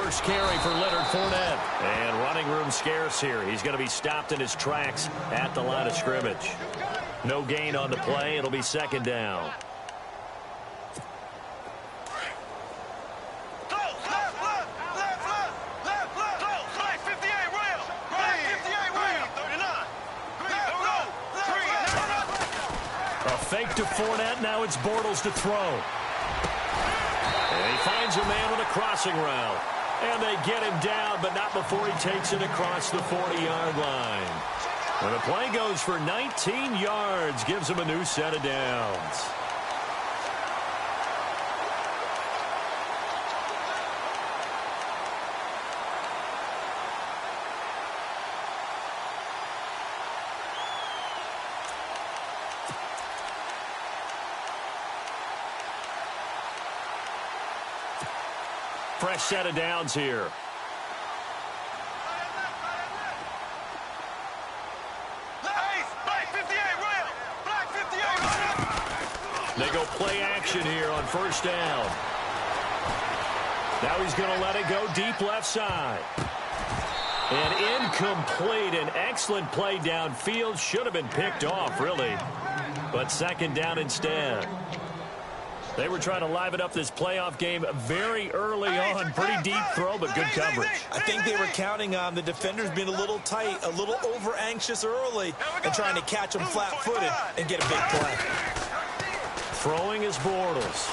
first carry for Leonard Fournette. And running room scarce here. He's going to be stopped in his tracks at the line of scrimmage. No gain on the play. It'll be second down. Fake to Fournette. Now it's Bortles to throw. And he finds a man on a crossing route. And they get him down, but not before he takes it across the 40-yard line. And the play goes for 19 yards. Gives him a new set of downs. Fresh set of downs here. They go play action here on first down. Now he's going to let it go deep left side. And incomplete. An excellent play downfield. Should have been picked off, really. But second down instead. They were trying to liven up this playoff game very early on. Pretty deep throw, but good coverage. I think they were counting on the defenders being a little tight, a little over-anxious early, and trying to catch them flat-footed and get a big play. Throwing is Bortles.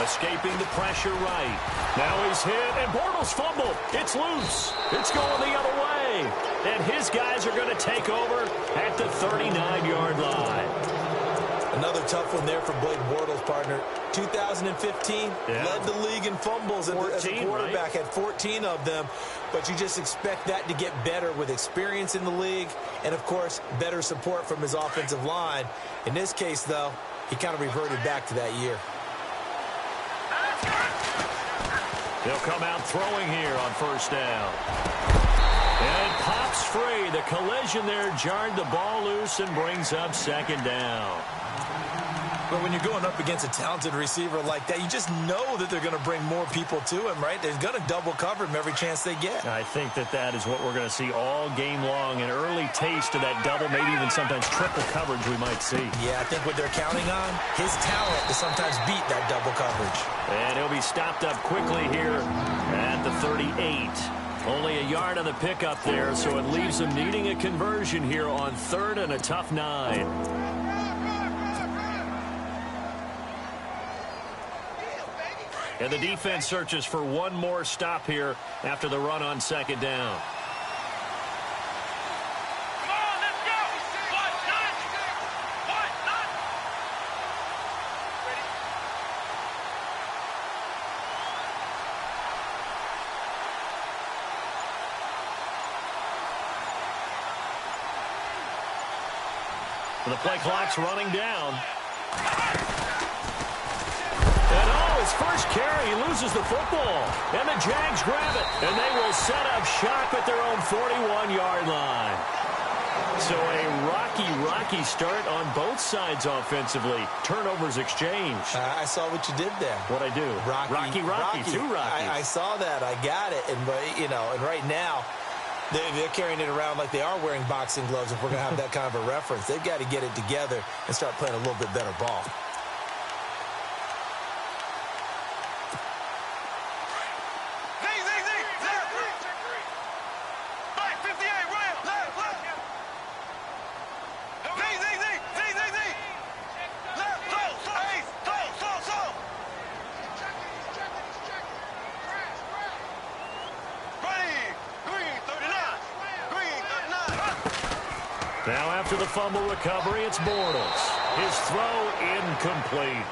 Escaping the pressure right. Now he's hit, and Bortles fumbled. It's loose. It's going the other way. And his guys are going to take over at the 39-yard line. Another tough one there for Blake Bortles, partner. 2015, led the league in fumbles 14, as a quarterback, right? Had 14 of them. But you just expect that to get better with experience in the league and, of course, better support from his offensive line. In this case, though, he kind of reverted back to that year. He'll come out throwing here on first down. And it pops free. The collision there jarred the ball loose and brings up second down. But when you're going up against a talented receiver like that, you just know that they're going to bring more people to him, right? They're going to double cover him every chance they get. I think that is what we're going to see all game long. An early taste of that double, maybe even sometimes triple coverage we might see. Yeah, I think what they're counting on, his talent to sometimes beat that double coverage. And he'll be stopped up quickly here at the 38. Only a yard on the pickup there, so it leaves them needing a conversion here on third and a tough 9. And the defense searches for one more stop here after the run on second down. Come on, let's go! The play clock's running down. His first carry, he loses the football. And the Jags grab it. And they will set up shop at their own 41-yard line. So a rocky start on both sides offensively. Turnovers exchanged. I saw what you did there. What'd I do? Rocky. Too rocky. I saw that. I got it. And, you know, and right now, they're carrying it around like they are wearing boxing gloves if we're going to have that kind of a reference. They've got to get it together and start playing a little bit better ball. Now after the fumble recovery, it's Bortles. His throw incomplete.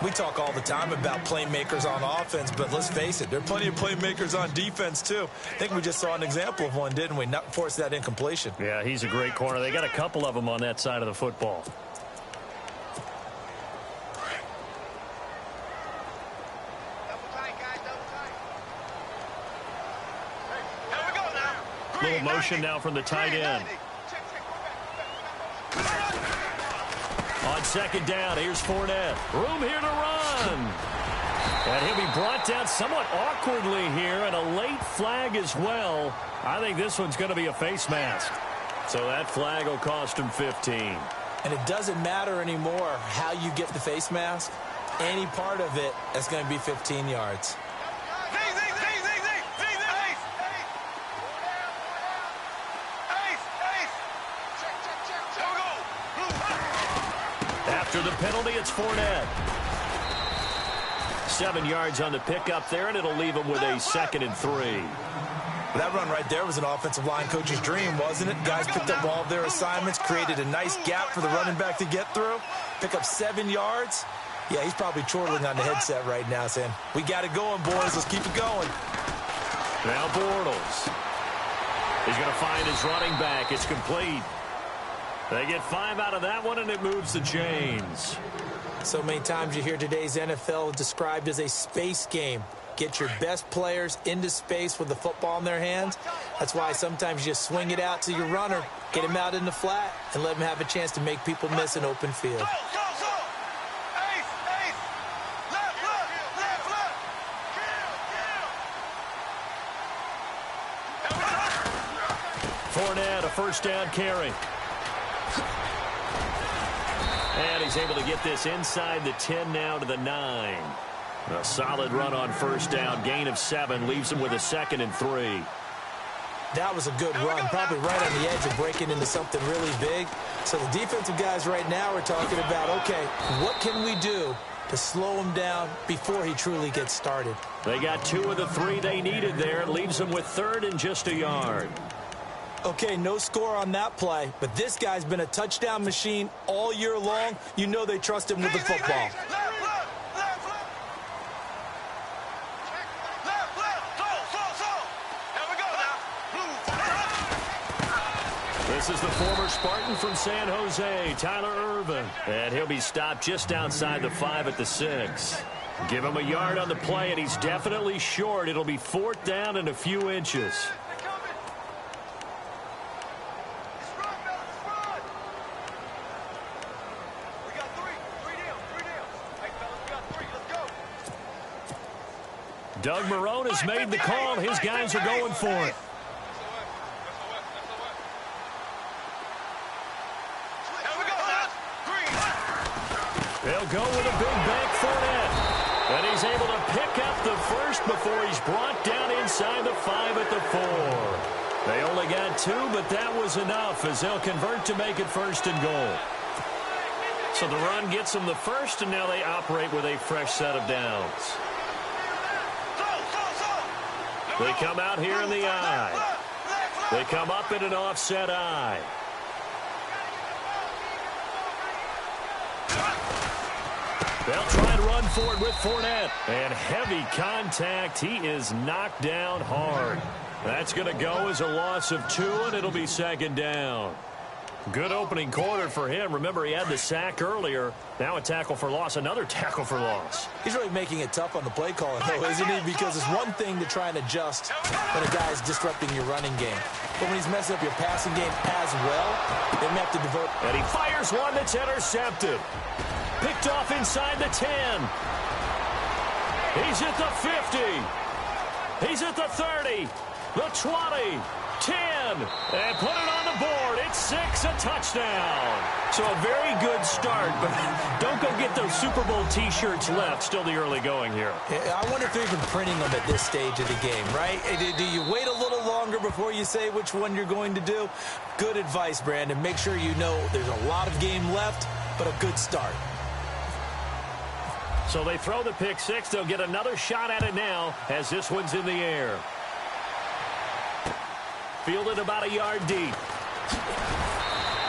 We talk all the time about playmakers on offense, but let's face it, there are plenty of playmakers on defense, too. I think we just saw an example of one, didn't we? Not force that incompletion. Yeah, he's a great corner. They got a couple of them on that side of the football. Little motion now from the tight end. On second down, here's Fournette. Room here to run. And he'll be brought down somewhat awkwardly here, and a late flag as well. I think this one's going to be a face mask. So that flag will cost him 15. And it doesn't matter anymore how you get the face mask. Any part of it, that's going to be 15 yards. After the penalty, it's Fournette. 7 yards on the pickup there, and it'll leave him with a 2nd and 3. That run right there was an offensive line coach's dream, wasn't it? Guys picked up all of their assignments, created a nice gap for the running back to get through, pick up 7 yards. Yeah, he's probably chortling on the headset right now saying, we got it going, boys. Let's keep it going. Now Bortles. He's going to find his running back. It's complete. They get 5 out of that one, and it moves the chains. So many times you hear today's NFL described as a space game. Get your best players into space with the football in their hands. That's why sometimes you just swing it out to your runner, get him out in the flat, and let him have a chance to make people miss an open field. Fournette, a first down carry. And he's able to get this inside the 10 now to the 9. A solid run on first down. Gain of 7 leaves him with a 2nd and 3. That was a good run, probably right on the edge of breaking into something really big. So the defensive guys right now are talking about, okay, what can we do to slow him down before he truly gets started? They got 2 of the 3 they needed there. It leaves them with 3rd and just a yard. Okay, no score on that play, but this guy's been a touchdown machine all year long. You know they trust him with the football. This is the former Spartan from San Jose, Tyler Irvin. And he'll be stopped just outside the 5 at the 6. Give him a yard on the play, and he's definitely short. It'll be 4th down and a few inches. Doug Marrone has made the call. His guys are going for it. They'll go with a big bank Fournette. And he's able to pick up the first before he's brought down inside the 5 at the 4. They only got 2, but that was enough as they'll convert to make it 1st and goal. So the run gets them the first, and now they operate with a fresh set of downs. They come out here in the I. They come up in an offset I. They'll try and run forward with Fournette. And heavy contact. He is knocked down hard. That's going to go as a loss of 2, and it'll be 2nd down. Good opening quarter for him. Remember, he had the sack earlier. Now a tackle for loss, another tackle for loss. He's really making it tough on the play calling, though, isn't he? Because it's one thing to try and adjust when a guy is disrupting your running game. But when he's messing up your passing game as well, they may have to devote. And he fires one that's intercepted. Picked off inside the 10. He's at the 50. He's at the 30. The 20. 10, and put it on the board. It's 6, a touchdown. So a very good start, but don't go get those Super Bowl T-shirts left. Still the early going here. I wonder if they're even printing them at this stage of the game, right? Do you wait a little longer before you say which one you're going to do? Good advice, Brandon. Make sure you know there's a lot of game left, but a good start. So they throw the pick 6. They'll get another shot at it now as this one's in the air. Fielded about a yard deep.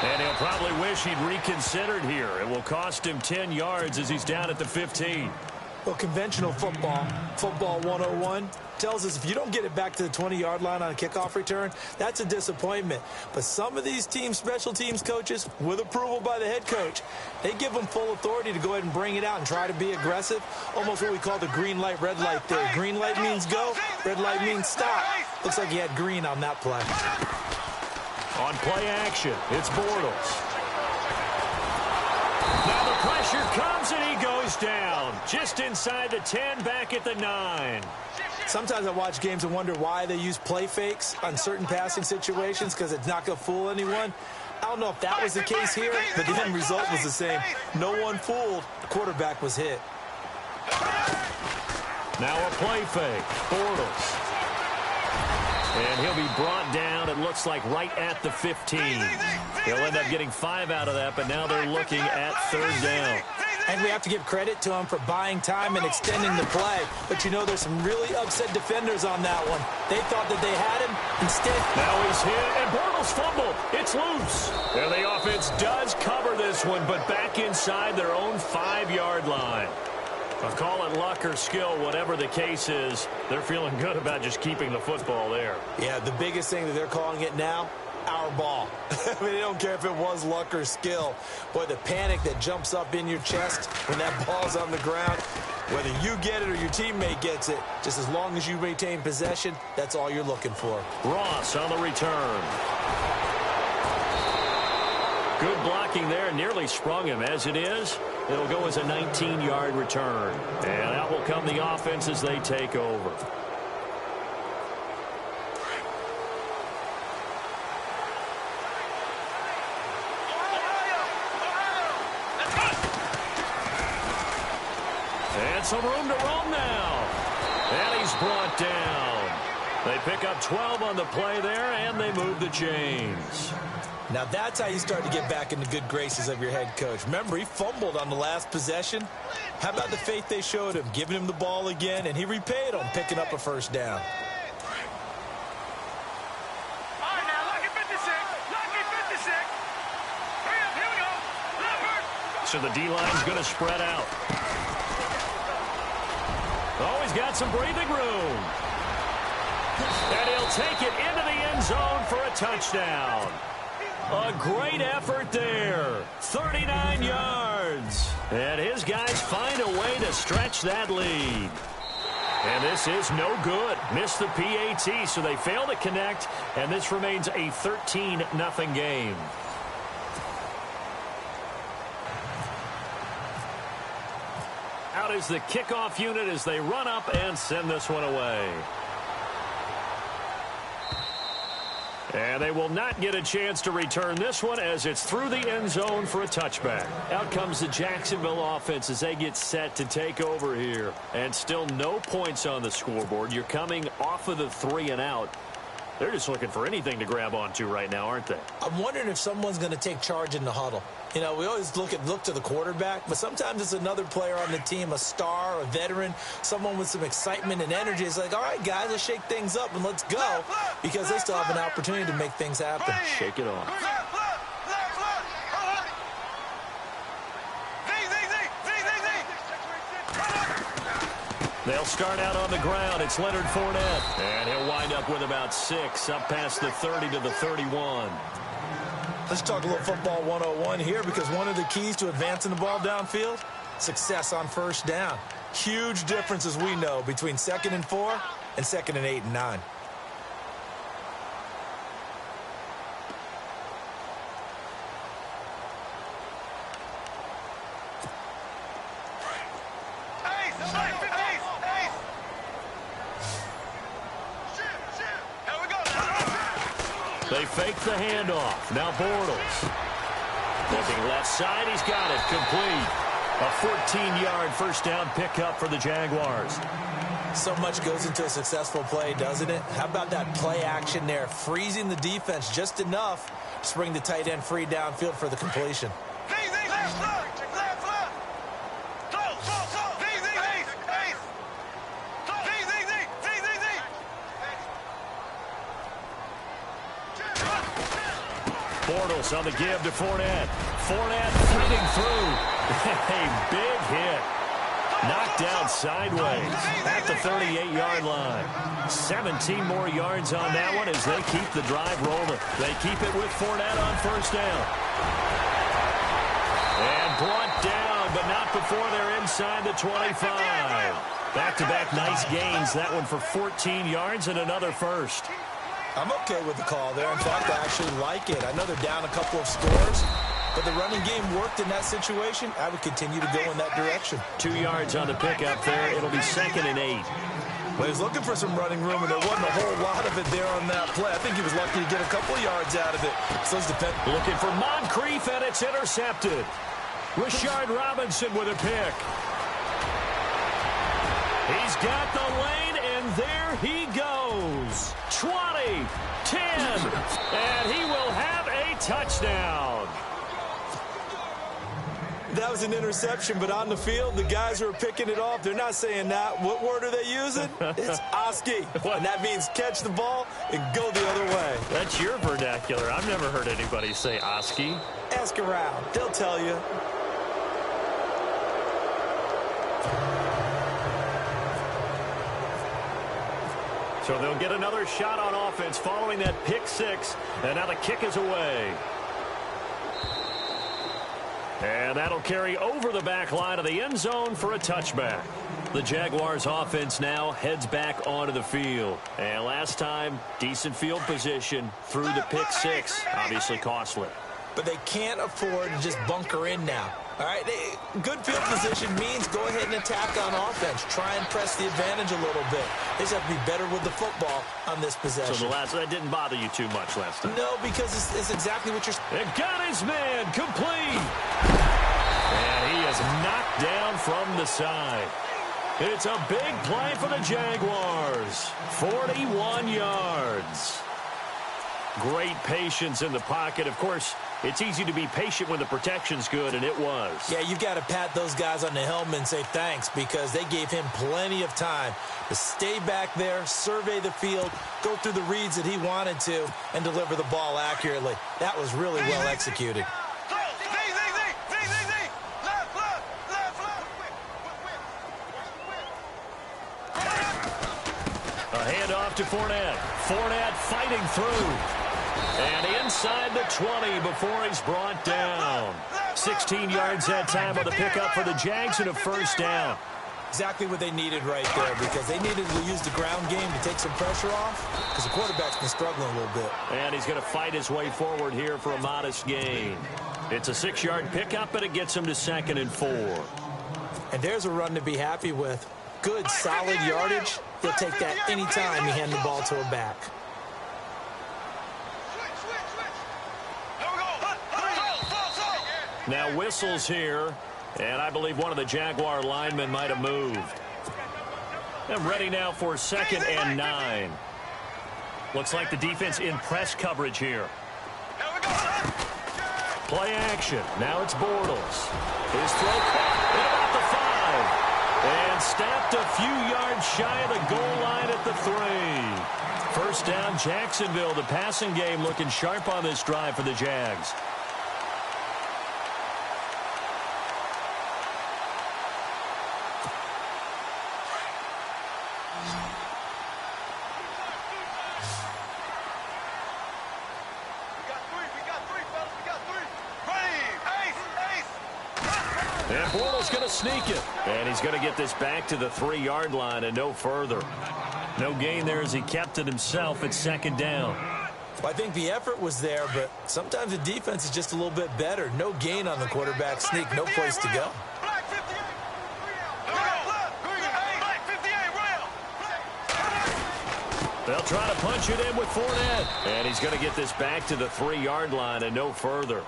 And he'll probably wish he'd reconsidered here. It will cost him 10 yards as he's down at the 15. Well, conventional football 101, tells us if you don't get it back to the 20-yard line on a kickoff return, that's a disappointment. But some of these teams, special teams coaches, with approval by the head coach, they give them full authority to go ahead and bring it out and try to be aggressive. Almost what we call the green light, red light theory. Green light means go, red light means stop. Looks like he had green on that play. On play action, it's Bortles. Now the pressure Pressure comes, and he goes down. Just inside the 10, back at the 9. Sometimes I watch games and wonder why they use play fakes on certain passing situations, because it's not going to fool anyone. I don't know if that was the case here, but the end result was the same. No one fooled. The quarterback was hit. Now a play fake. Bortles. And he'll be brought down, it looks like, right at the 15. He'll end up getting 5 out of that, but now they're looking at 3rd down. And we have to give credit to him for buying time and extending the play. But, you know, there's some really upset defenders on that one. They thought that they had him. Instead, now he's hit, and Bortles fumbled. It's loose. And the offense does cover this one, but back inside their own 5-yard line. I'll call it luck or skill, whatever the case is. They're feeling good about just keeping the football there. Yeah, the biggest thing that they're calling it now, our ball. I mean, they don't care if it was luck or skill. Boy, the panic that jumps up in your chest when that ball's on the ground, whether you get it or your teammate gets it, just as long as you maintain possession, that's all you're looking for. Ross on the return. Good blocking there, nearly sprung him. As it is, it'll go as a 19-yard return. And out will come the offense as they take over. And some room to roam now. And he's brought down. They pick up 12 on the play there, and they move the chains. Now that's how you start to get back in the good graces of your head coach. Remember, he fumbled on the last possession. How about the faith they showed him, giving him the ball again, and he repaid them, picking up a 1st down. So the D-line's going to spread out. Oh, he's got some breathing room. And he'll take it into the end zone for a touchdown. A great effort there. 39 yards. And his guys find a way to stretch that lead. And this is no good. Missed the PAT, so they fail to connect, and this remains a 13-0 game. Out is the kickoff unit as they run up and send this one away. And they will not get a chance to return this one as it's through the end zone for a touchback. Out comes the Jacksonville offense as they get set to take over here. And still no points on the scoreboard. You're coming off of the 3 and out. They're just looking for anything to grab onto right now, aren't they? I'm wondering if someone's going to take charge in the huddle. You know, we always look to the quarterback, but sometimes it's another player on the team, a star, a veteran, someone with some excitement and energy. It's like, all right, guys, let's shake things up and let's go, because they still have an opportunity to make things happen. Shake it off. They'll start out on the ground. It's Leonard Fournette. And he'll wind up with about 6 up past the 30 to the 31. Let's talk a little football 101 here, because one of the keys to advancing the ball downfield, success on 1st down. Huge difference, as we know, between 2nd and 4 and 2nd and 8 and 9. They fake the handoff. Now Bortles. Looking left side. He's got it. Complete. A 14-yard 1st down pickup for the Jaguars. So much goes into a successful play, doesn't it? How about that play action there? Freezing the defense just enough to bring the tight end free downfield for the completion. Bortles on the give to Fournette. Fournette fleeting through. A big hit. Knocked down sideways at the 38-yard line. 17 more yards on that one as they keep the drive rolling. They keep it with Fournette on 1st down. And brought down, but not before they're inside the 25. Back-to-back nice gains. That one for 14 yards and another 1st. I'm okay with the call there. In fact, I actually like it. I know they're down a couple of scores, but the running game worked in that situation. I would continue to go in that direction. 2 yards on the pickup there. It'll be 2nd and 8. Well, he was looking for some running room, and there wasn't a whole lot of it there on that play. I think he was lucky to get a couple of yards out of it. So looking for Moncrief, and it's intercepted. Rashard Robinson with a pick. He's got the lane, and there he goes. 20, 10, and he will have a touchdown. That was an interception, but on the field, the guys who are picking it off, they're not saying that. What word are they using? It's Oski. And that means catch the ball and go the other way. That's your vernacular. I've never heard anybody say Oski. Ask around. They'll tell you. So they'll get another shot on offense following that pick 6, and now the kick is away. And that'll carry over the back line of the end zone for a touchback. The Jaguars offense now heads back onto the field. And last time, decent field position through the pick 6. Obviously costly. But they can't afford to just bunker in now. All right, good field position means go ahead and attack on offense. Try and press the advantage a little bit. They just have to be better with the football on this possession. So that didn't bother you too much last time? No, because it's exactly what you're... It got his man complete. And he is knocked down from the side. It's a big play for the Jaguars. 41 yards. Great patience in the pocket. Of course, it's easy to be patient when the protection's good, and it was. Yeah, you've got to pat those guys on the helmet and say thanks because they gave him plenty of time to stay back there, survey the field, go through the reads that he wanted to, and deliver the ball accurately. That was really well executed. A handoff to Fournette. Fournette fighting through. And inside the 20 before he's brought down. 16 yards that time on the pickup for the Jags and a first down. Exactly what they needed right there because they needed to use the ground game to take some pressure off because the quarterback's been struggling a little bit. And he's going to fight his way forward here for a modest gain. It's a 6-yard pickup, but it gets him to 2nd and 4. And there's a run to be happy with. Good, solid yardage. He'll take that anytime you hand the ball to a back. Now whistles here, and I believe one of the Jaguar linemen might have moved. And ready now for 2nd and 9. Looks like the defense in press coverage here. Play action. Now it's Bortles. His throw caught at about the 5. And snapped a few yards shy of the goal line at the 3. First down, Jacksonville. The passing game looking sharp on this drive for the Jags. And Bortles going to sneak it. And he's going to get this back to the 3-yard line and no further. No gain there as he kept it himself at 2nd down. Well, I think the effort was there, but sometimes the defense is just a little bit better. No gain on the quarterback sneak. No place to go. They'll try to punch it in with Fournette. And he's going to get this back to the 3-yard line and no further.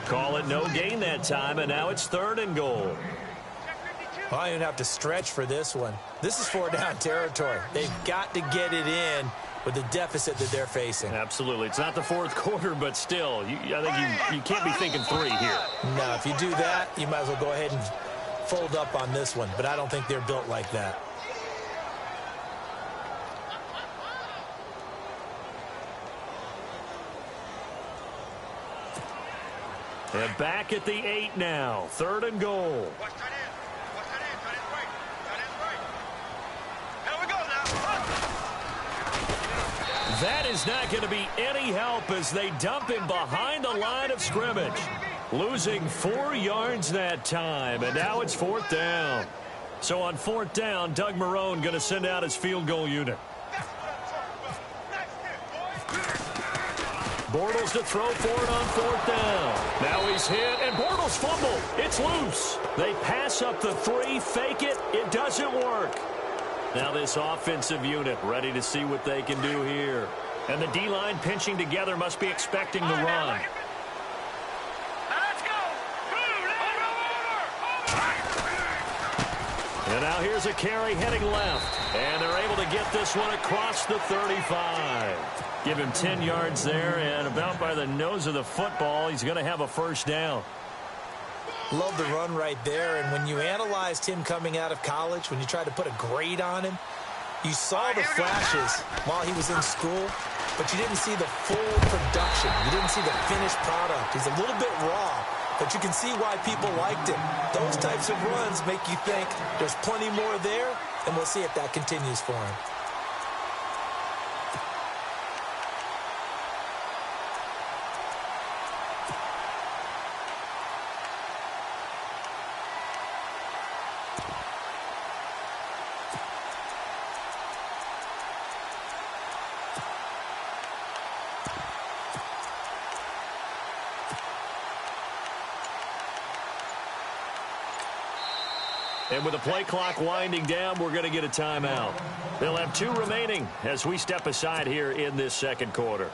Call it no gain that time, and now it's 3rd and goal. Well, I didn't have to stretch for this one. This is 4-down territory. They've got to get it in with the deficit that they're facing. Absolutely. It's not the 4th quarter, but still, I think you can't be thinking 3 here. No, if you do that, you might as well go ahead and fold up on this one, but I don't think they're built like that. And back at the 8 now. 3rd and goal. That is not going to be any help as they dump him behind the line of scrimmage. Losing 4 yards that time, and now it's 4th down. So on 4th down, Doug Marrone going to send out his field goal unit. Bortles to throw for it on 4th down. Now he's hit, and Bortles fumble. It's loose. They pass up the 3, fake it. It doesn't work. Now this offensive unit ready to see what they can do here. And the D-line pinching together must be expecting the run. And now here's a carry heading left. And they're able to get this one across the 35. Give him 10 yards there, and about by the nose of the football, he's going to have a first down. Love the run right there, and when you analyzed him coming out of college, when you tried to put a grade on him, you saw the flashes while he was in school, but you didn't see the full production. You didn't see the finished product. He's a little bit raw, but you can see why people liked him. Those types of runs make you think there's plenty more there, and we'll see if that continues for him. And with the play clock winding down, we're going to get a timeout. They'll have 2 remaining as we step aside here in this second quarter.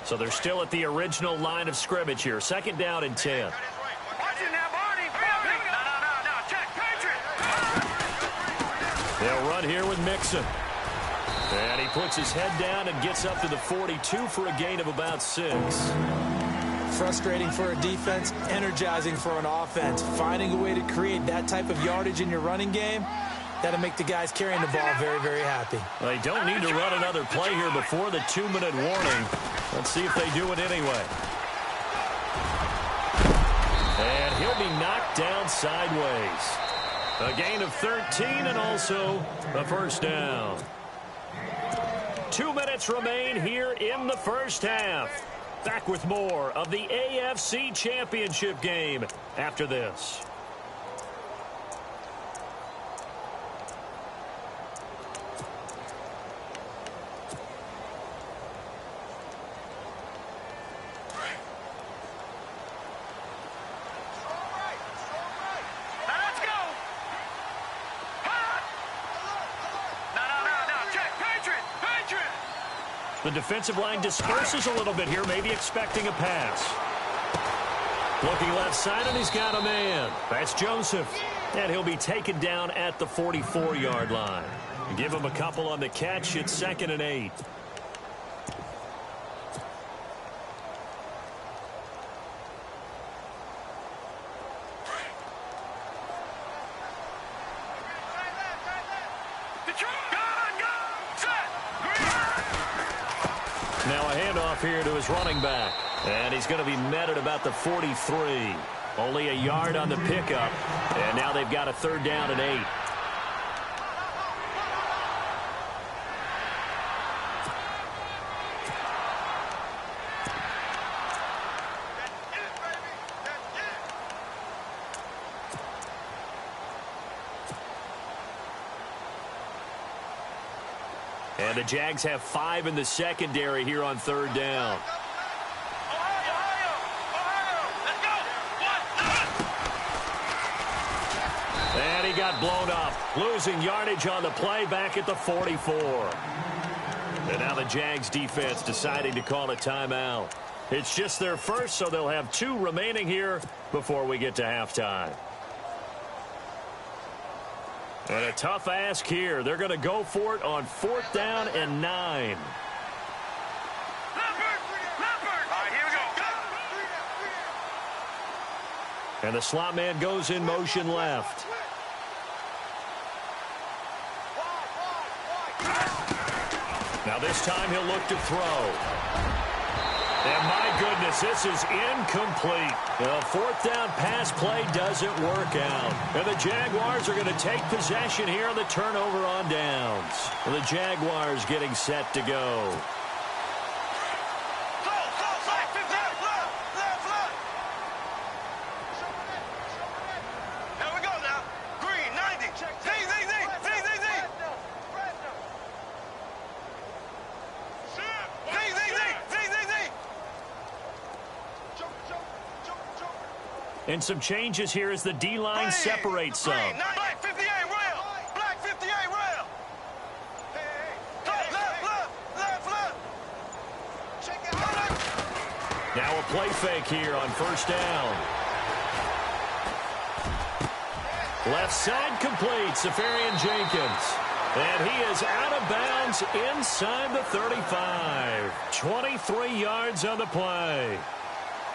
So they're still at the original line of scrimmage here. 2nd down and 10. They'll run here with Mixon. And he puts his head down and gets up to the 42 for a gain of about 6. Frustrating for a defense, energizing for an offense. Finding a way to create that type of yardage in your running game, that'll make the guys carrying the ball very, very happy. They don't need to run another play here before the 2-minute warning. Let's see if they do it anyway. And he'll be knocked down sideways. A gain of 13 and also a first down. 2 minutes remain here in the first half. Back with more of the AFC Championship game after this. The defensive line disperses a little bit here, maybe expecting a pass. Looking left side, and he's got a man. That's Joseph. And he'll be taken down at the 44-yard line. Give him a couple on the catch. It's 2nd and 8. Now a handoff here to his running back. And he's going to be met at about the 43. Only a yard on the pickup. And now they've got a 3rd down and 8. And the Jags have 5 in the secondary here on 3rd down. And he got blown up, losing yardage on the play back at the 44. And now the Jags defense deciding to call a timeout. It's just their first, so they'll have 2 remaining here before we get to halftime. And a tough ask here. They're going to go for it on 4th down and 9. And the slot man goes in motion left. Now this time he'll look to throw. And my goodness, this is incomplete. The 4th down pass play doesn't work out. And the Jaguars are going to take possession here on the turnover on downs. And the Jaguars getting set to go. And some changes here as the D-line separates some. Black 58 rail. Black 58 rail. Left. Check it out. Now a play fake here on first down. Left side complete, Safarian Jenkins. And he is out of bounds inside the 35. 23 yards on the play.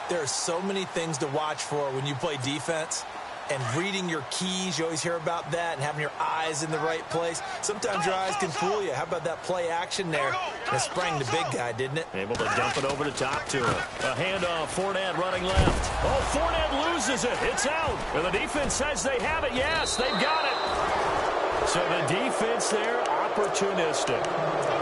There are so many things to watch for when you play defense. And reading your keys, you always hear about that, and having your eyes in the right place. Sometimes your eyes can fool you. How about that play action there? And it sprang the big guy, didn't it? Able to dump it over the top to him. A handoff, Fournette running left. Oh, Fournette loses it. It's out. And the defense says they have it. Yes, they've got it. So the defense there, opportunistic.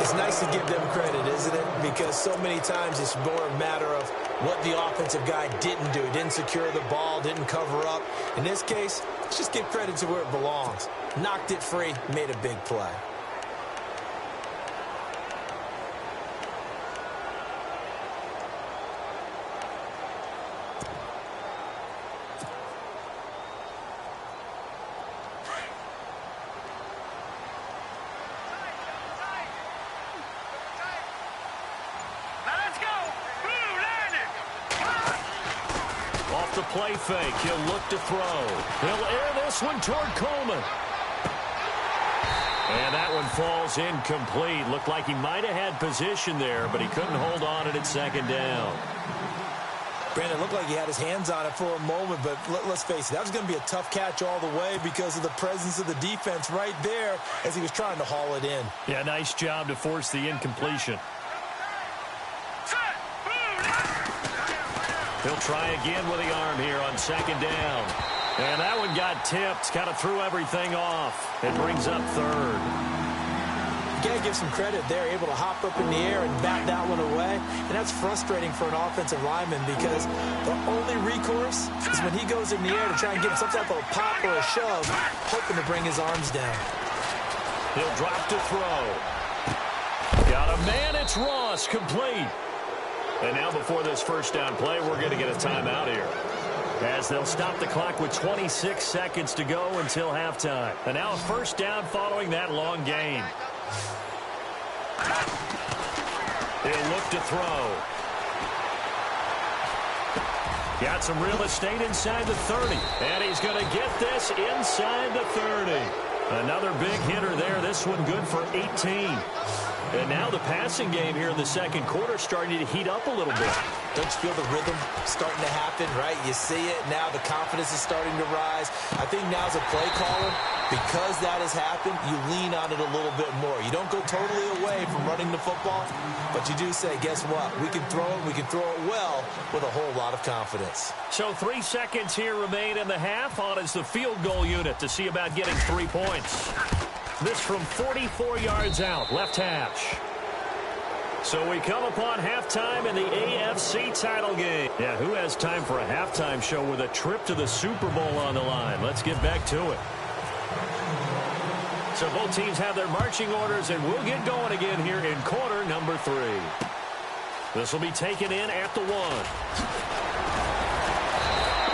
It's nice to give them credit, isn't it? Because so many times it's more a matter of what the offensive guy didn't do. Didn't secure the ball, didn't cover up. In this case, let's just give credit to where it belongs. Knocked it free, made a big play. The play fake. He'll look to throw. He'll air this one toward Coleman. And that one falls incomplete. Looked like he might have had position there, but he couldn't hold on at second down. Brandon, looked like he had his hands on it for a moment, but let's face it, that was going to be a tough catch all the way because of the presence of the defense right there as he was trying to haul it in. Yeah, nice job to force the incompletion. He'll try again with the arm here on second down. And that one got tipped. Kind of threw everything off. It brings up third. You got to give some credit there. Able to hop up in the air and bat that one away. And that's frustrating for an offensive lineman because the only recourse is when he goes in the air to try and get some type of a pop or a shove, hoping to bring his arms down. He'll drop to throw. Got a man. It's Ross. Complete. And now before this first down play, we're going to get a timeout here. As they'll stop the clock with 26 seconds to go until halftime. And now a first down following that long gain. He'll look to throw. Got some real estate inside the 30. And he's going to get this inside the 30. Another big hitter there. This one good for 18. And now the passing game here in the second quarter starting to heat up a little bit. Don't you feel the rhythm starting to happen, right? You see it. Now the confidence is starting to rise. I think now as a play caller, because that has happened, you lean on it a little bit more. You don't go totally away from running the football, but you do say, guess what? We can throw it. We can throw it well with a whole lot of confidence. So 3 seconds here remain in the half. On is the field goal unit to see about getting 3 points. This from 44 yards out, left hash. So we come upon halftime in the AFC title game. Yeah, who has time for a halftime show with a trip to the Super Bowl on the line? Let's get back to it. So both teams have their marching orders, and we'll get going again here in quarter number 3. This will be taken in at the 1.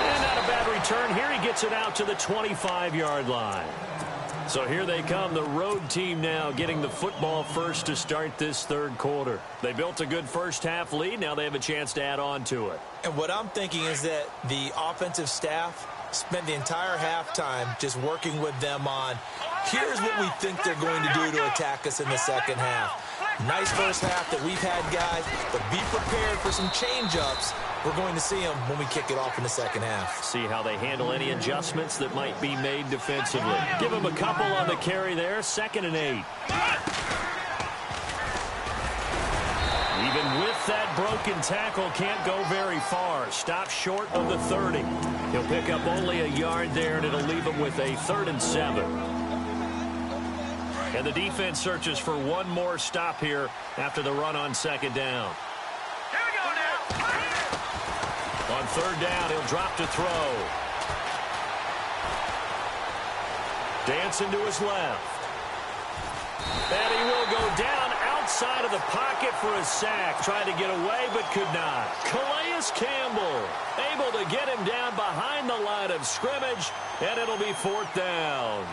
And not a bad return here. He gets it out to the 25-yard line. So here they come, the road team now getting the football first to start this third quarter. They built a good first half lead. Now they have a chance to add on to it. And what I'm thinking is that the offensive staff spent the entire halftime just working with them on, here's what we think they're going to do to attack us in the second half. Nice first half that we've had, guys, but be prepared for some change-ups. We're going to see them when we kick it off in the second half. See how they handle any adjustments that might be made defensively. Give them a couple on the carry there. 2nd and 8. Even with that broken tackle, can't go very far. Stop short of the 30. He'll pick up only a yard there, and it'll leave him with a 3rd and 7. And the defense searches for one more stop here after the run on 2nd down. Here we go now. On 3rd down, he'll drop to throw. Dancing to his left. And he will go down outside of the pocket for a sack. Tried to get away, but could not. Calais Campbell able able to get him down behind the line of scrimmage, and it'll be 4th down.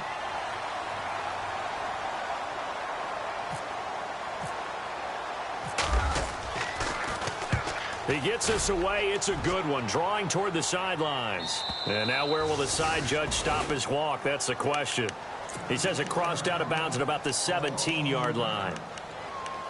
He gets us away. It's a good one, drawing toward the sidelines. And now where will the side judge stop his walk? That's the question. He says it crossed out of bounds at about the 17-yard line.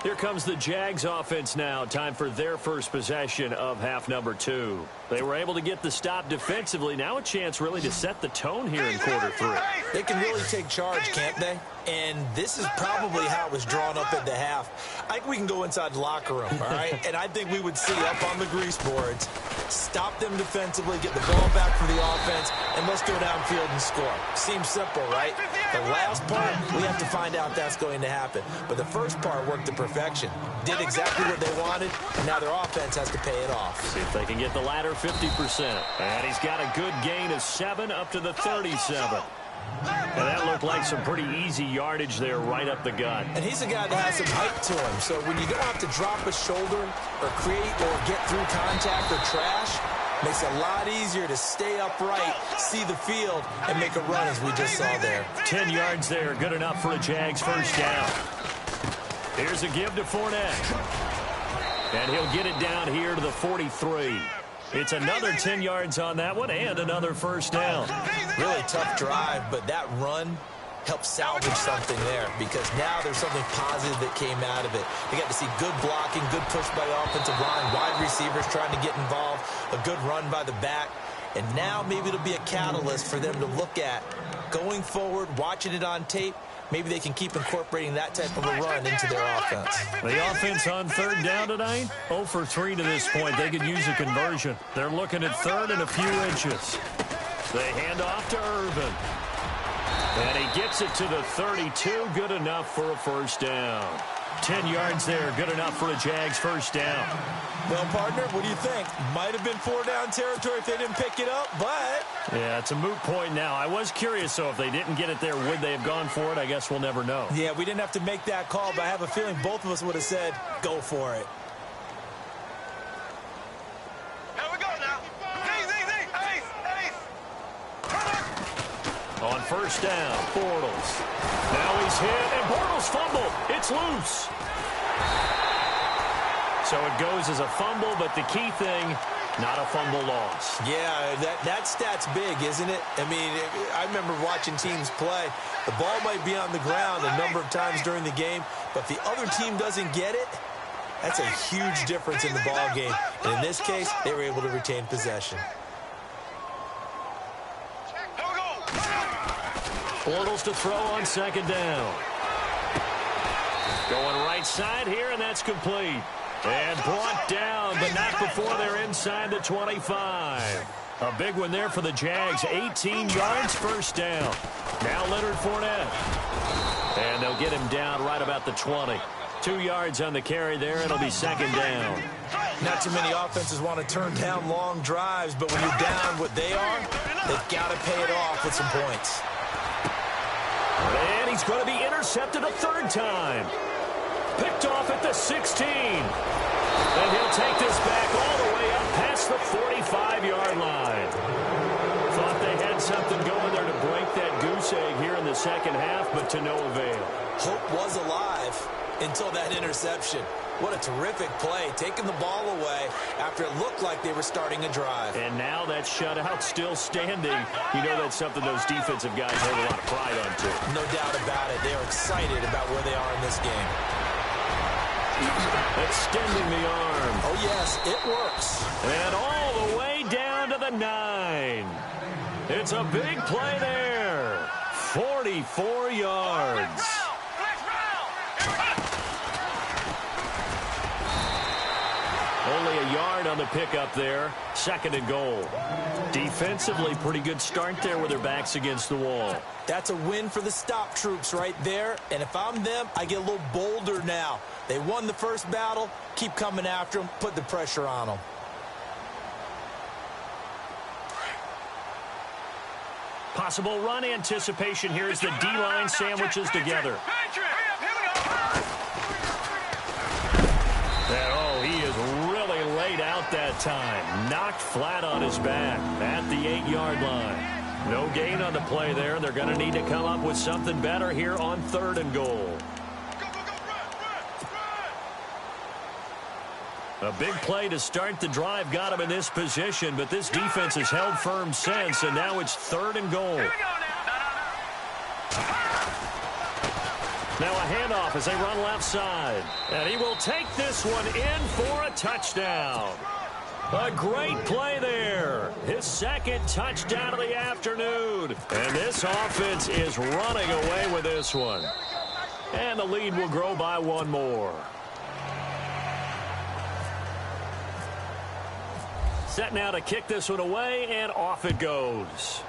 Here comes the Jags offense now. Time for their first possession of half number 2. They were able to get the stop defensively. Now a chance really to set the tone here in quarter 3. They can really take charge, can't they? And this is probably how it was drawn up at the half. I think we can go inside the locker room, all right? And I think we would see up on the grease boards, stop them defensively, get the ball back for the offense, and let's go downfield and score. Seems simple, right? The last part, we have to find out that's going to happen. But the first part worked to perfection. Did exactly what they wanted, and now their offense has to pay it off. See if they can get the latter 50%. And he's got a good gain of 7 up to the 37. And that looked like some pretty easy yardage there right up the gut. And he's a guy that has some height to him. So when you don't have to drop a shoulder or create or get through contact or trash, makes it a lot easier to stay upright, see the field, and make a run as we just saw there. 10 yards there, good enough for a Jags first down. Here's a give to Fournette. And he'll get it down here to the 43. It's another 10 yards on that one and another first down. Really tough drive, but that run helped salvage something there because now there's something positive that came out of it. They got to see good blocking, good push by the offensive line, wide receivers trying to get involved, a good run by the back. And now maybe it'll be a catalyst for them to look at going forward, watching it on tape. Maybe they can keep incorporating that type of a run into their offense. The offense on 3rd down tonight, 0 for 3 to this point. They could use a conversion. They're looking at 3rd and a few inches. They hand off to Irvin. And he gets it to the 32. Good enough for a first down. 10 yards there. Good enough for a Jags first down. Well, partner, what do you think? Might have been 4-down territory if they didn't pick it up, but... Yeah, it's a moot point now. I was curious, so if they didn't get it there, would they have gone for it? I guess we'll never know. Yeah, we didn't have to make that call, but I have a feeling both of us would have said, go for it. Here we go now. Ace. On first down, Bortles. Now he's hit, and Bortles fumbled. It's loose. So it goes as a fumble, but the key thing, not a fumble loss. Yeah, that stat's big, isn't it? I mean, I remember watching teams play. The ball might be on the ground a number of times during the game, but if the other team doesn't get it, that's a huge difference in the ball game. And in this case, they were able to retain possession. Bortles to throw on 2nd down. Going right side here, and that's complete. And brought down, but not before they're inside the 25. A big one there for the Jags. 18 yards, first down. Now Leonard Fournette. And they'll get him down right about the 20. 2 yards on the carry there. It'll be 2nd down. Not too many offenses want to turn down long drives, but when you're down what they are, they've got to pay it off with some points. And he's going to be intercepted a 3rd time. Picked off at the 16. And he'll take this back all the way up past the 45-yard line. Thought they had something going there to break that goose egg here in the second half, but to no avail. Hope was alive until that interception. What a terrific play, taking the ball away after it looked like they were starting a drive. And now that shutout still standing. You know that's something those defensive guys have a lot of pride on, too. No doubt about it. They are excited about where they are in this game. Extending the arm. Oh, yes, it works. And all the way down to the 9. It's a big play there. 44 yards. Only a yard on the pickup there. 2nd and goal. Defensively, pretty good start there with their backs against the wall. That's a win for the stop troops right there. And if I'm them, I get a little bolder now. They won the first battle. Keep coming after them. Put the pressure on them. Possible run anticipation here as the D-line sandwiches together. And, oh, he is really laid out up that time. Knocked flat on his back at the 8-yard line. No gain on the play there. They're going to need to come up with something better here on 3rd and goal. A big play to start the drive got him in this position, but this defense has held firm since, and now it's 3rd and goal. Now a handoff as they run left side. And he will take this one in for a touchdown. A great play there. His 2nd touchdown of the afternoon. And this offense is running away with this one. And the lead will grow by 1 more. Set now to kick this one away, and off it goes.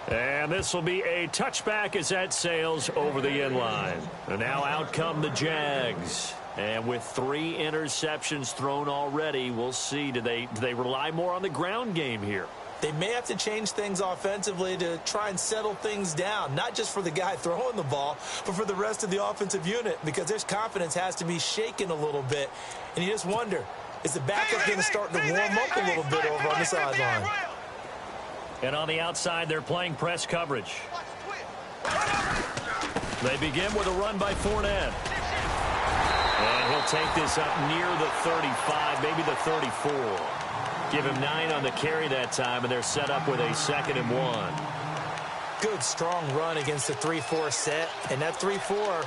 And this will be a touchback as that sails over the end line. And now out come the Jags. And with 3 interceptions thrown already, we'll see. Do they rely more on the ground game here? They may have to change things offensively to try and settle things down, not just for the guy throwing the ball, but for the rest of the offensive unit, because their confidence has to be shaken a little bit. And you just wonder, is the backup going to start to warm up a little bit over on the sideline? And on the outside, they're playing press coverage. They begin with a run by Fournette. And he'll take this up near the 35, maybe the 34. Give him 9 on the carry that time, and they're set up with a 2nd and 1. Good, strong run against the 3-4 set. And that 3-4,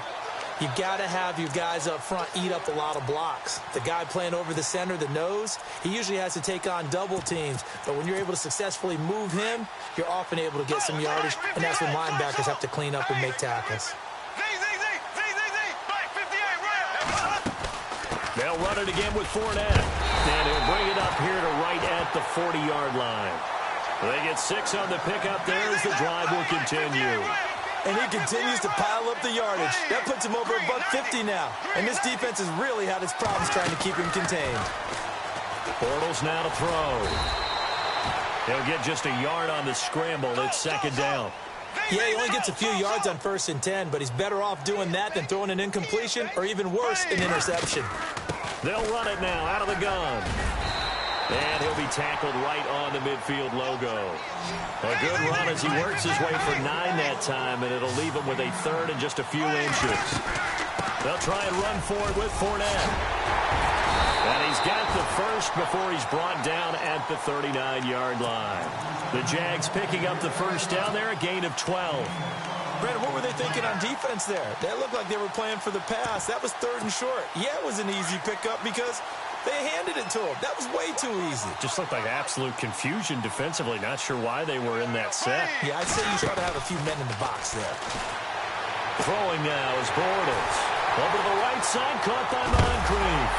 you got to have your guys up front eat up a lot of blocks. The guy playing over the center, the nose, he usually has to take on double teams. But when you're able to successfully move him, you're often able to get some yardage, and that's when linebackers have to clean up and make tackles. They'll run it again with Fournette. And he'll bring it up here to right at the 40-yard line. They get 6 on the pickup there as the drive will continue. And he continues to pile up the yardage. That puts him over $150 now. And this defense has really had its problems trying to keep him contained. Bortles now to throw. He'll get just a yard on the scramble. It's 2nd down. Yeah, he only gets a few yards on 1st and 10, but he's better off doing that than throwing an incompletion or even worse, an interception. They'll run it now out of the gun. And he'll be tackled right on the midfield logo. A good run as he works his way for 9 that time, and it'll leave him with a 3rd and just a few inches. They'll try and run for it with Fournette. And he's got the first before he's brought down at the 39-yard line. The Jags picking up the first down there, a gain of 12. Brandon, what were they thinking on defense there? That looked like they were playing for the pass. That was 3rd and short. Yeah, it was an easy pickup because they handed it to him. That was way too easy. Just looked like absolute confusion defensively. Not sure why they were in that set. Yeah, I'd say you try to have a few men in the box there. Throwing now is Bortles. Over to the right side, caught by Moncrief.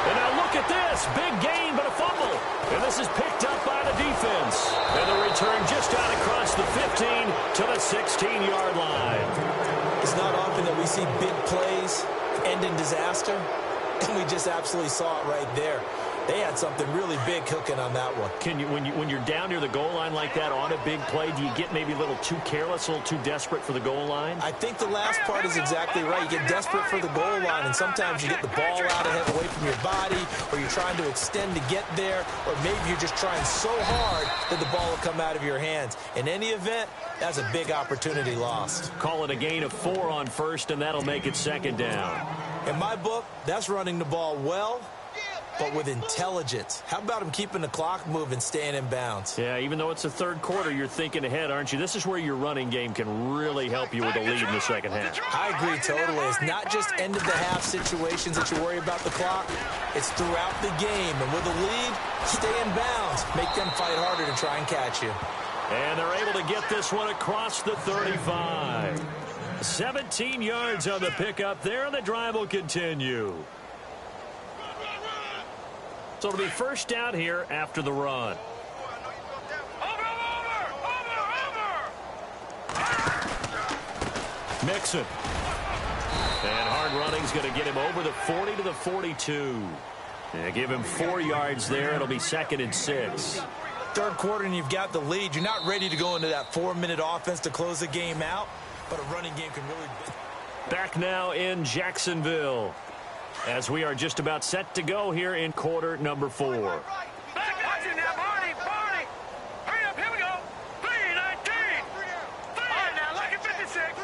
And now look at this. Big gain, but a fumble. And this is picked up by the defense. And the return just out across the 15 to the 16-yard line. It's not often that we see big plays end in disaster. And we just absolutely saw it right there. They had something really big cooking on that one. Can you, when you're down near the goal line like that on a big play, do you get maybe a little too careless, a little too desperate for the goal line? I think the last part is exactly right. You get desperate for the goal line, and sometimes you get the ball out ahead away from your body, or you're trying to extend to get there, or maybe you're just trying so hard that the ball will come out of your hands. In any event, that's a big opportunity lost. Call it a gain of 4 on 1st, and that'll make it 2nd down. In my book, that's running the ball well, but with intelligence. How about him keeping the clock moving, staying in bounds? Yeah, even though it's the 3rd quarter, you're thinking ahead, aren't you? This is where your running game can really help you with a lead in the 2nd half. I agree totally. It's not just end-of-the-half situations that you worry about the clock. It's throughout the game. And with a lead, stay in bounds. Make them fight harder to try and catch you. And they're able to get this one across the 35. 17 yards on the pickup there, and the drive will continue. So it'll be 1st down here after the run. Mixon. And hard running's going to get him over the 40 to the 42. And give him 4 yards there. It'll be 2nd and 6. 3rd quarter and you've got the lead. You're not ready to go into that 4-minute offense to close the game out, but a running game can really... Back now in Jacksonville. as we are just about set to go here in quarter number 4. Watch it now, Barney. Hurry up, here we go. 3:19. All right, now, lucky 56.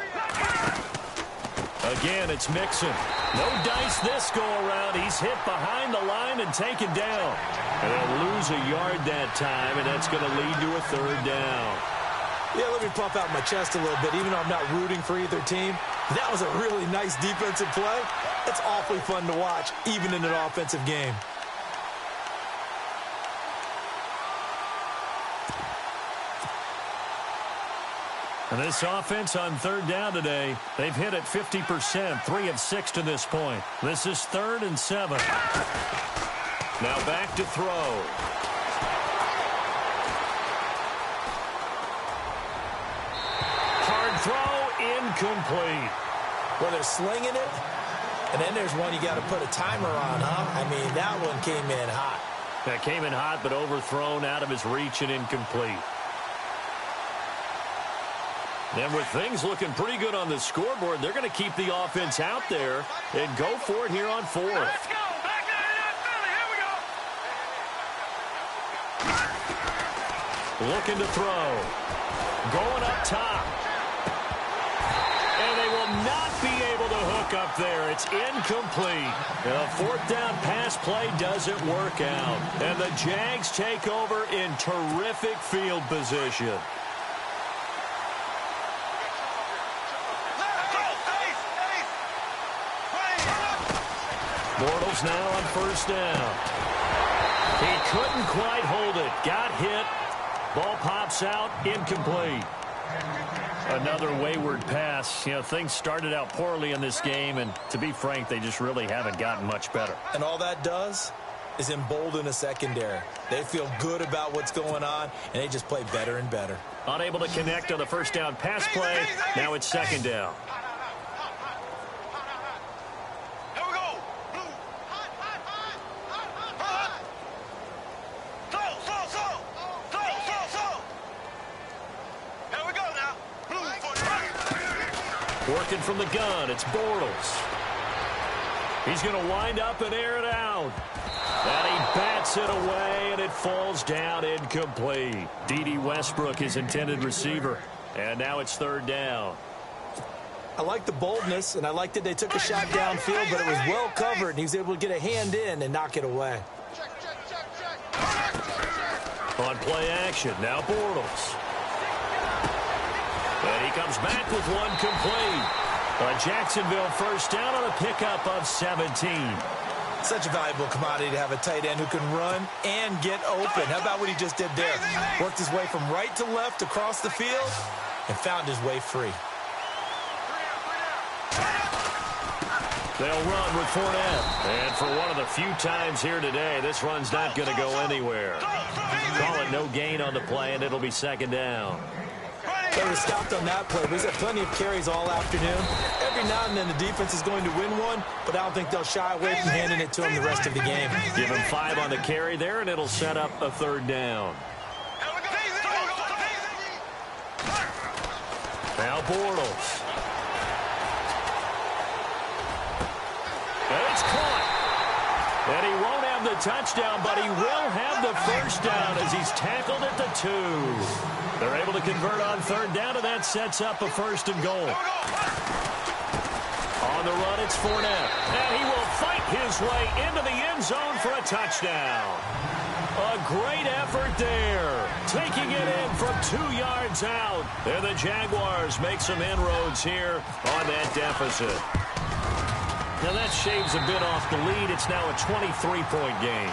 Again, it's Mixon. No dice this go-around. He's hit behind the line and taken down. And they'll lose a yard that time, and that's going to lead to a 3rd down. Yeah, let me puff out my chest a little bit, even though I'm not rooting for either team. That was a really nice defensive play. It's awfully fun to watch, even in an offensive game. And this offense on 3rd down today, they've hit it 50%, 3 of 6 to this point. This is 3rd and 7. Now back to throw. Hard throw, incomplete. Well, they're slinging it, and then there's one you got to put a timer on, huh? I mean, that one came in hot. That came in hot, but overthrown out of his reach and incomplete. And with things looking pretty good on the scoreboard, they're going to keep the offense out there and go for it here on 4th. Let's go. Back there in Philly. Here we go. Looking to throw. Going up top. And they will not be able to hook up there. It's incomplete. The 4th down pass play doesn't work out. And the Jags take over in terrific field position. Bortles now on 1st down. He couldn't quite hold it. Got hit. Ball pops out. Incomplete. Another wayward pass. You know, things started out poorly in this game, and to be frank, they just really haven't gotten much better. And all that does is embolden a secondary. They feel good about what's going on, and they just play better and better. Unable to connect on the 1st down pass play. Now it's 2nd down. Working from the gun, it's Bortles. He's going to wind up and air it out. And he bats it away, and it falls down incomplete. D.D. Westbrook, his intended receiver. And now it's 3rd down. I like the boldness, and I like that they took a shot downfield, but it was well covered, and he was able to get a hand in and knock it away. On play action, now Bortles. And he comes back with one complete. A Jacksonville 1st down on a pickup of 17. Such a valuable commodity to have a tight end who can run and get open. How about what he just did there? Worked his way from right to left across the field and found his way free. They'll run with Fournette. And for one of the few times here today, this run's not going to go anywhere. Call it no gain on the play, and it'll be 2nd down. They were stopped on that play. He's had plenty of carries all afternoon. Every now and then the defense is going to win one, but I don't think they'll shy away from handing it to him the rest of the game. Give him 5 on the carry there, and it'll set up a 3rd down. Now Bortles. And it's caught. And he won't have the touchdown, but he will have the 1st down as he's tackled at the 2. They're able to convert on 3rd down, and that sets up a 1st and goal. On the run, it's Fournette. And he will fight his way into the end zone for a touchdown. A great effort there. Taking it in from 2 yards out. And the Jaguars make some inroads here on that deficit. Now that shaves a bit off the lead. It's now a 23-point game.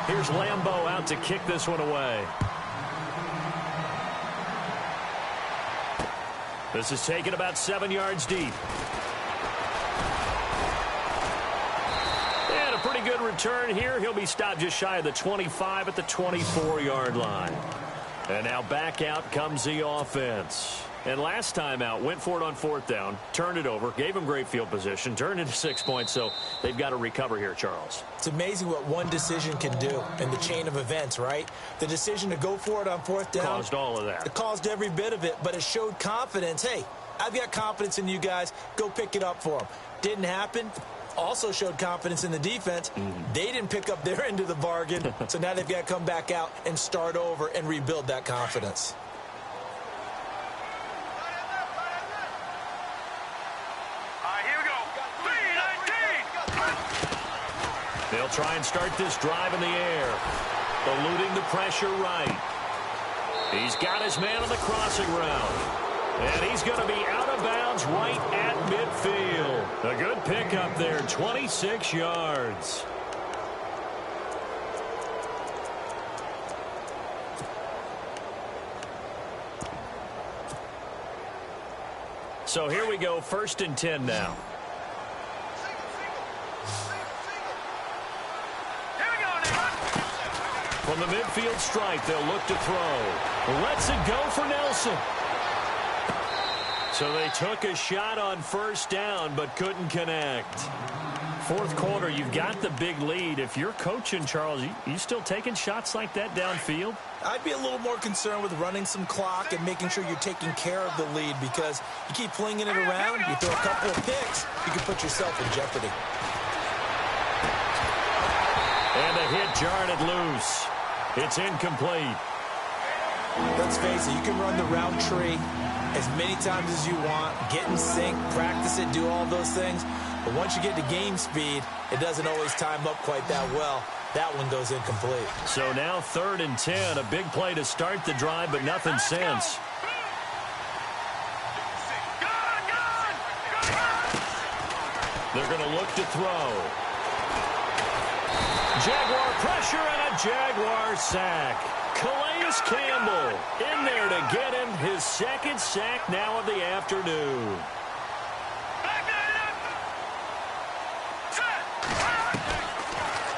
Here's Lambeau out to kick this one away. This is taken about 7 yards deep. And a pretty good return here. He'll be stopped just shy of the 25 at the 24-yard line. And now back out comes the offense. And last time out, went for it on 4th down, turned it over, gave him great field position, turned into 6 points, so they've got to recover here, Charles. It's amazing what one decision can do in the chain of events, right? The decision to go for it on 4th down Caused all of that. It caused every bit of it, but it showed confidence. Hey, I've got confidence in you guys. Go pick it up for them. Didn't happen. Also showed confidence in the defense. They didn't pick up their end of the bargain, so now they've got to come back out and start over and rebuild that confidence. Here we go. 3-19. They'll try and start this drive in the air, eluding the pressure right. He's got his man on the crossing route. And he's going to be out of bounds right at midfield. A good pickup there, 26 yards. So here we go, 1st and 10 now. From the midfield stripe, they'll look to throw. Lets it go for Nelson. So they took a shot on 1st down, but couldn't connect. 4th quarter, you've got the big lead. If you're coaching, Charles, you still taking shots like that downfield? I'd be a little more concerned with running some clock and making sure you're taking care of the lead, because you keep flinging it around, you throw a couple of picks, you can put yourself in jeopardy. And a hit jarred it loose. It's incomplete. Let's face it, you can run the route tree as many times as you want, get in sync, practice it, do all those things. But once you get to game speed, it doesn't always time up quite that well. That one goes incomplete. So now 3rd and 10, a big play to start the drive, but nothing since. They're going to look to throw. Jaguar pressure and a Jaguar sack. Calais Campbell in there to get him his 2nd sack now of the afternoon.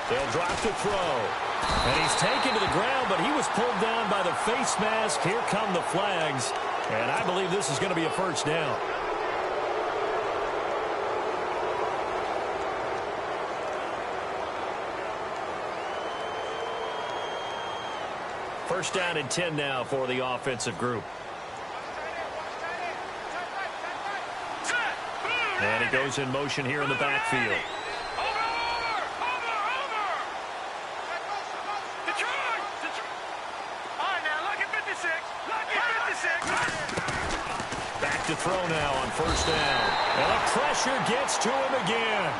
They'll drop to throw. And he's taken to the ground, but he was pulled down by the face mask. Here come the flags. And I believe this is going to be a 1st down. First down and 10 now for the offensive group. And he goes in motion here in the backfield. Back to throw now on 1st down. And the pressure gets to him again.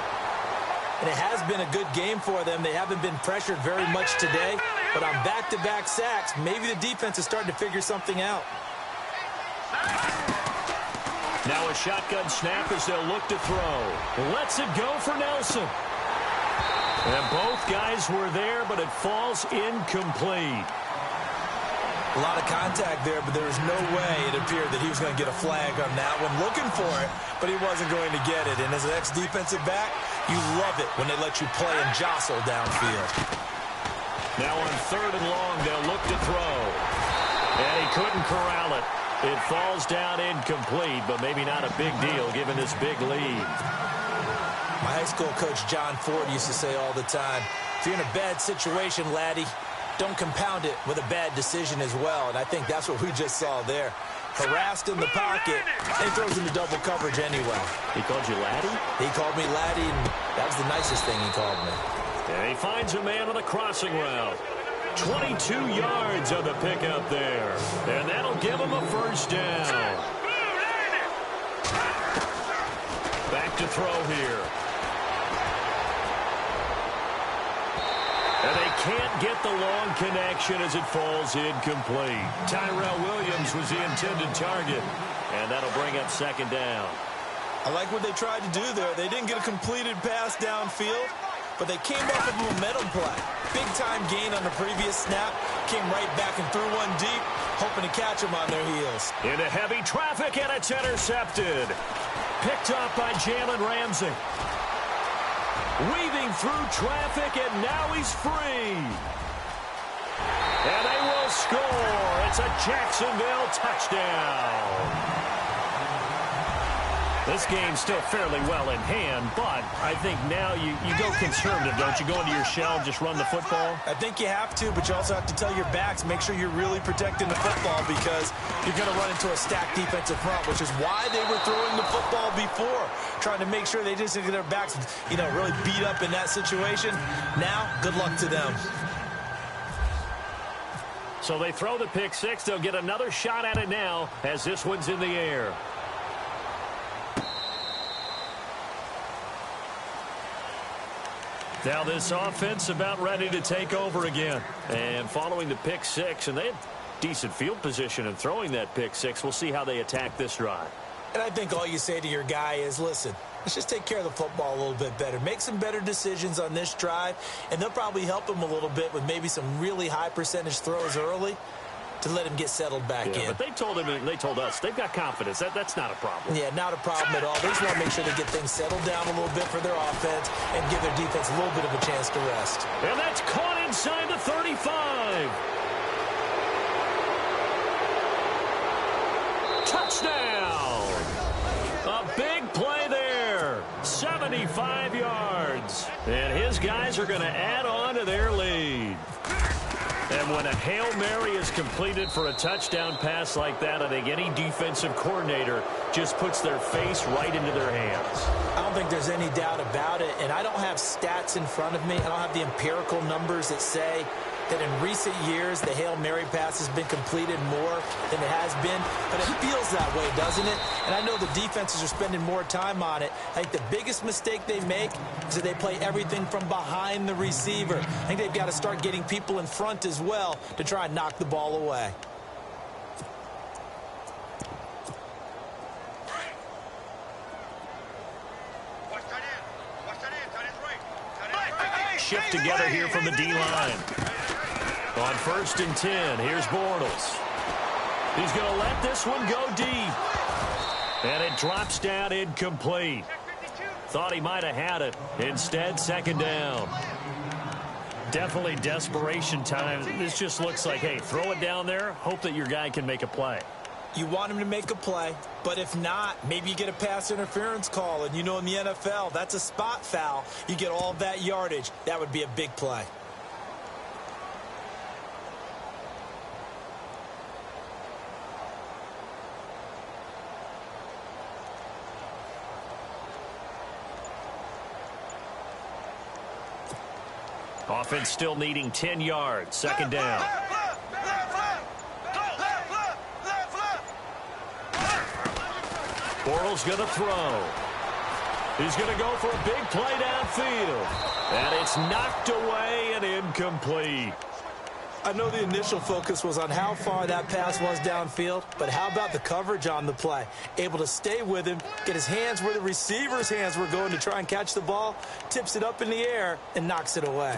And it has been a good game for them. They haven't been pressured very much today. But on back-to-back sacks, maybe the defense is starting to figure something out. Now a shotgun snap as they'll look to throw. Lets it go for Nelson. And both guys were there, but it falls incomplete. A lot of contact there, but there was no way it appeared that he was going to get a flag on that one. Looking for it, but he wasn't going to get it. And as an ex-defensive back, you love it when they let you play and jostle downfield. Now on 3rd and long, they'll look to throw. And he couldn't corral it. It falls down incomplete, but maybe not a big deal given this big lead. My high school coach, John Ford, used to say all the time, if you're in a bad situation, laddie, don't compound it with a bad decision as well. And I think that's what we just saw there. Harassed in the pocket, and he throws into double coverage anyway. He called you laddie? He called me laddie, and that was the nicest thing he called me. And he finds a man on the crossing route. 22 yards on the pickup there. And that'll give him a 1st down. Back to throw here. And they can't get the long connection as it falls incomplete. Tyrell Williams was the intended target. And that'll bring up 2nd down. I like what they tried to do there. They didn't get a completed pass downfield, but they came off of a momentum play. Big-time gain on the previous snap. Came right back and threw one deep, hoping to catch them on their heels. Into heavy traffic, and it's intercepted. Picked up by Jalen Ramsey. Weaving through traffic, and now he's free. And they will score. It's a Jacksonville touchdown. This game's still fairly well in hand, but I think now you go conservative, don't you? Go into your shell and just run the football? I think you have to, but you also have to tell your backs, make sure you're really protecting the football because you're going to run into a stacked defensive front, which is why they were throwing the football before, trying to make sure they just get their backs, really beat up in that situation. Now, good luck to them. So they throw the pick six. They'll get another shot at it now as this one's in the air. Now this offense about ready to take over again. And following the pick six, and they had decent field position in throwing that pick six. We'll see how they attack this drive. And I think all you say to your guy is, listen, let's just take care of the football a little bit better. Make some better decisions on this drive, and they'll probably help him a little bit with maybe some really high percentage throws early to let him get settled back in. But they told him, and they told us, they've got confidence. That's not a problem. Yeah, not a problem at all. They just want to make sure they get things settled down a little bit for their offense and give their defense a little bit of a chance to rest. And that's caught inside the 35. Touchdown! A big play there. 75 yards. And his guys are going to add on to their lead. And when a Hail Mary is completed for a touchdown pass like that, I think any defensive coordinator just puts their face right into their hands. I don't think there's any doubt about it, and I don't have stats in front of me. I don't have the empirical numbers that say that in recent years the Hail Mary pass has been completed more than it has been, but it feels that way, doesn't it? And I know the defenses are spending more time on it. I think the biggest mistake they make is that they play everything from behind the receiver. I think they've got to start getting people in front as well to try and knock the ball away. Shift together here from the D-line. On 1st and 10, here's Bortles. He's going to let this one go deep. And it drops down incomplete. Thought he might have had it. Instead, 2nd down. Definitely desperation time. This just looks like, hey, throw it down there, hope that your guy can make a play. You want him to make a play, but if not, maybe you get a pass interference call. And in the NFL, that's a spot foul. You get all of that yardage. That would be a big play. Offense still needing 10 yards. 2nd down. Bortles going to throw. He's going to go for a big play downfield. And it's knocked away and incomplete. I know the initial focus was on how far that pass was downfield, but how about the coverage on the play? Able to stay with him, get his hands where the receiver's hands were going to try and catch the ball, tips it up in the air, and knocks it away.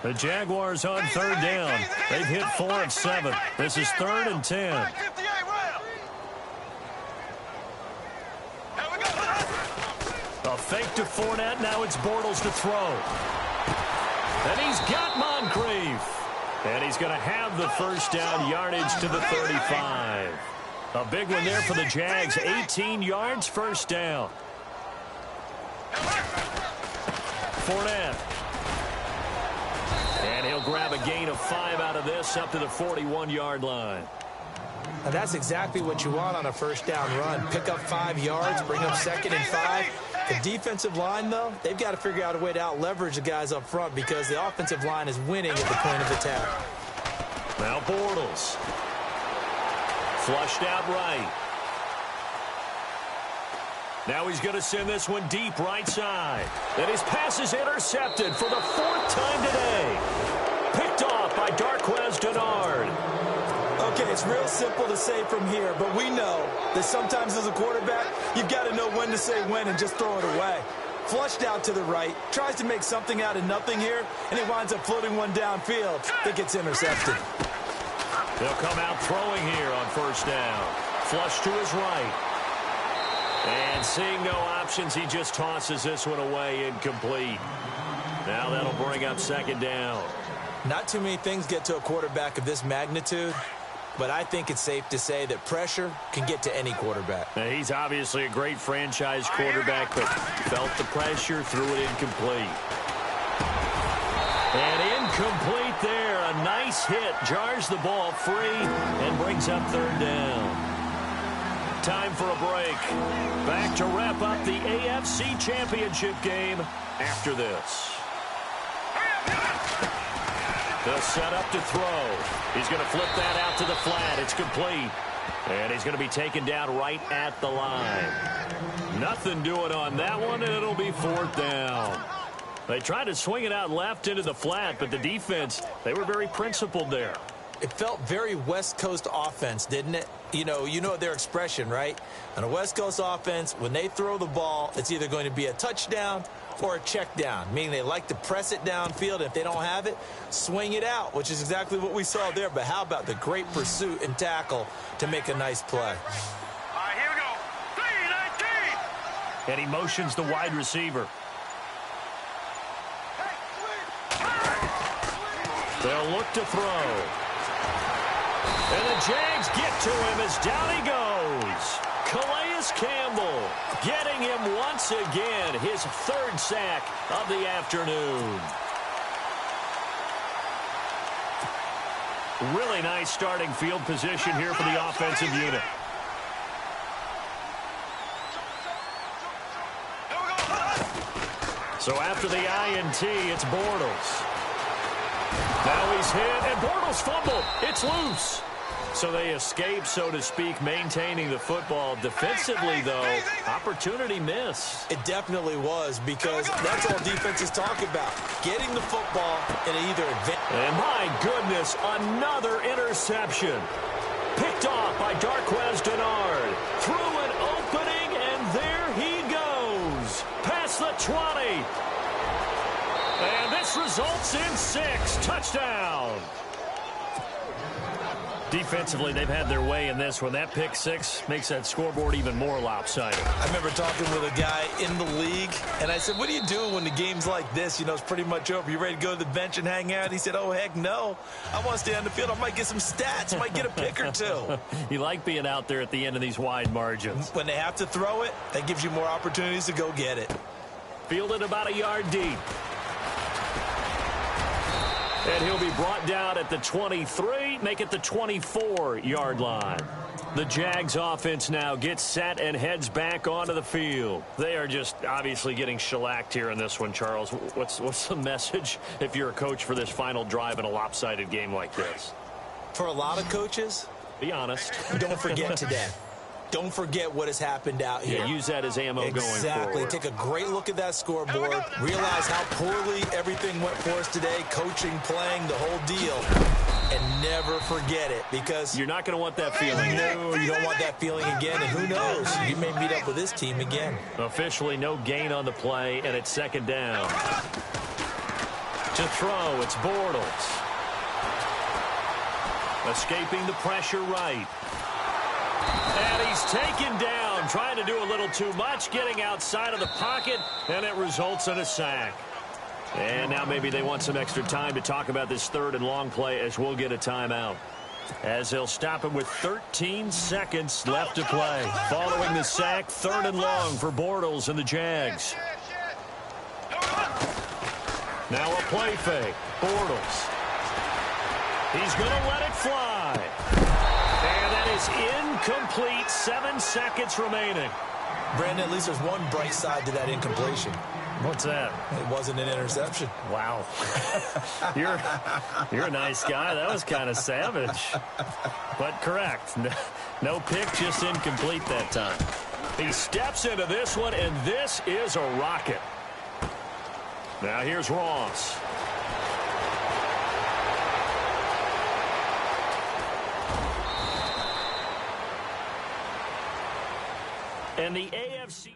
The Jaguars on 3rd down. They've hit 4 of 7. This is 3rd and 10. A fake to Fournette. Now it's Bortles to throw. And he's got Moncrief. And he's going to have the 1st down yardage to the 35. A big one there for the Jags. 18 yards, 1st down. Fournette. And he'll grab a gain of 5 out of this up to the 41-yard line. And that's exactly what you want on a 1st down run. Pick up 5 yards, bring up 2nd and 5. The defensive line, though, they've got to figure out a way to out-leverage the guys up front because the offensive line is winning at the point of attack. Now Bortles. Flushed out right. Now he's going to send this one deep right side. And his pass is intercepted for the 4th time today. Picked off by Darquez Dennard. Okay, it's real simple to say from here, but we know that sometimes as a quarterback, you've got to know when to say when and just throw it away. Flushed out to the right, tries to make something out of nothing here, and he winds up floating one downfield that gets intercepted. They'll come out throwing here on 1st down. Flush to his right. And seeing no options, he just tosses this one away incomplete. Now that'll bring up 2nd down. Not too many things get to a quarterback of this magnitude but I think it's safe to say that pressure can get to any quarterback. Now, he's obviously a great franchise quarterback, but felt the pressure, threw it incomplete. And incomplete there. A nice hit. Jars the ball free and brings up third down. Time for a break. Back to wrap up the AFC Championship game after this. They'll set up to throw. He's going to flip that out to the flat. It's complete. And he's going to be taken down right at the line. Nothing doing on that one, and it'll be fourth down. They tried to swing it out left into the flat, but the defense, they were very principled there. It felt very West Coast offense, didn't it? You know their expression, right? On a West Coast offense, when they throw the ball, it's either going to be a touchdown or a check down, meaning they like to press it downfield. If they don't have it, swing it out, which is exactly what we saw there. But how about the great pursuit and tackle to make a nice play? All right, here we go. 3-19. And he motions the wide receiver. They'll look to throw. And the Jags get to him as down he goes. Calais Campbell getting him once again, his third sack of the afternoon. Really nice starting field position here for the offensive unit. So after the INT, it's Bortles. Now he's hit, and Bortles fumble. It's loose. So they escape, so to speak, maintaining the football. Defensively, though, opportunity miss. It definitely was, because that's all defenses talk about, getting the football and either advance. And my goodness, another interception. Picked off by Darquez Denard. Through an opening, and there he goes. Past the 20. And this results in 6. Touchdown. Defensively, they've had their way in this one. That pick 6 makes that scoreboard even more lopsided. I remember talking with a guy in the league, and I said, what do you do when the game's like this? It's pretty much over. You ready to go to the bench and hang out? He said, oh, heck no. I want to stay on the field. I might get some stats. Might get a pick or two. You like being out there at the end of these wide margins. When they have to throw it, that gives you more opportunities to go get it. Fielded about a yard deep. And he'll be brought down at the 23, make it the 24-yard line. The Jags offense now gets set and heads back onto the field. They are just obviously getting shellacked here in this one, Charles. What's the message if you're a coach for this final drive in a lopsided game like this? For a lot of coaches, be honest. Don't forget today. Don't forget what has happened out here. Yeah, use that as ammo going forward. Exactly. Take a great look at that scoreboard. Realize how poorly everything went for us today. Coaching, playing, the whole deal. And never forget it, because you're not going to want that feeling. No, you don't want that feeling again. And who knows? You may meet up with this team again. Officially no gain on the play, and it's second down. To throw, it's Bortles. Escaping the pressure right. And he's taken down, trying to do a little too much, getting outside of the pocket, and it results in a sack. And now maybe they want some extra time to talk about this third and long play, as we'll get a timeout. As they'll stop him with 13 seconds left to play. Following the sack, third and long for Bortles and the Jags. Now a play fake. Bortles. He's going to let it fly. And that is incomplete. 7 seconds remaining. Brandon, at least there's one bright side to that incompletion. What's that? It wasn't an interception. Wow. You're a nice guy. That was kind of savage. But correct. No pick, just incomplete that time. He steps into this one, and this is a rocket. Now here's Ross. And the AFC...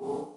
Bye.